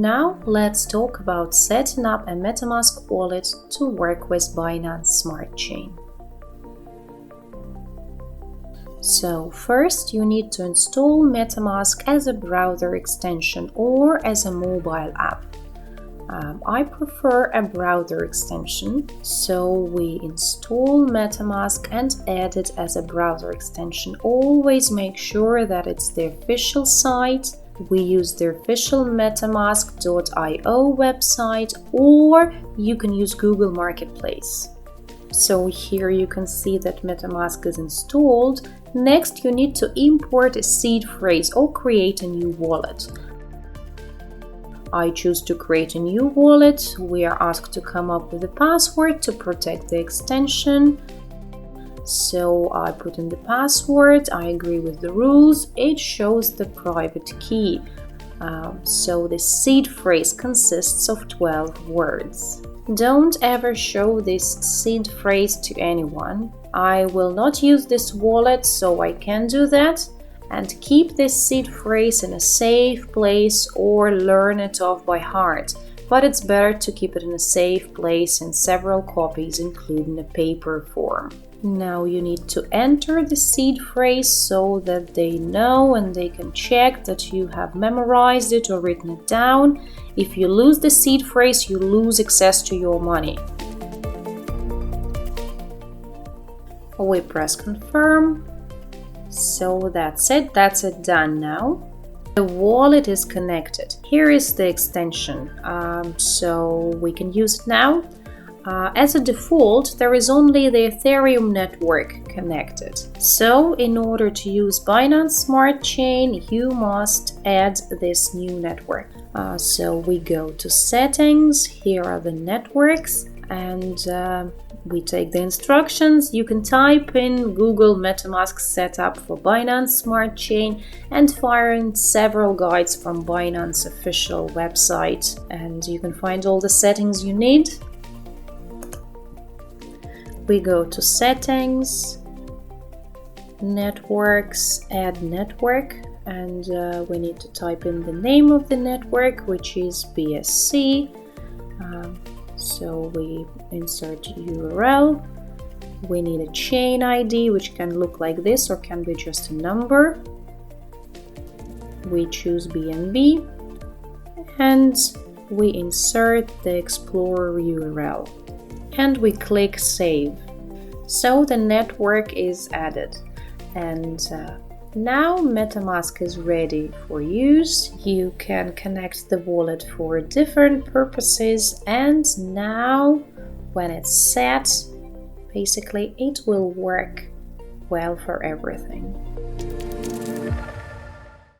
Now let's talk about setting up a MetaMask wallet to work with Binance Smart Chain. So first you need to install MetaMask as a browser extension or as a mobile app. I prefer a browser extension, so we install MetaMask and add it as a browser extension. Always make sure that it's the official site. We use the official metamask.io website, or you can use Google Marketplace. So here you can see that MetaMask is installed. Next, you need to import a seed phrase or create a new wallet. I choose to create a new wallet. We are asked to come up with a password to protect the extension. So I put in the password, I agree with the rules, it shows the private key. So the seed phrase consists of 12 words. Don't ever show this seed phrase to anyone. I will not use this wallet, so I can do that. And keep this seed phrase in a safe place or learn it off by heart. But it's better to keep it in a safe place in several copies, including a paper form. Now you need to enter the seed phrase so that they know and they can check that you have memorized it or written it down. If you lose the seed phrase, you lose access to your money. We press confirm. So that's it done now. The wallet is connected. Here is the extension, so we can use it now. As a default, there is only the Ethereum network connected. So in order to use Binance Smart Chain, you must add this new network. So we go to settings, here are the networks, and we take the instructions. You can type in Google MetaMask setup for Binance Smart Chain and find several guides from Binance official website, and you can find all the settings you need. We go to settings, networks, add network, and we need to type in the name of the network, which is BSC. So we insert URL. We need a chain ID, which can look like this or can be just a number. We choose BNB and we insert the Explorer URL. And we click Save. So the network is added, and now MetaMask is ready for use. You can connect the wallet for different purposes, and now when it's set, basically it will work well for everything.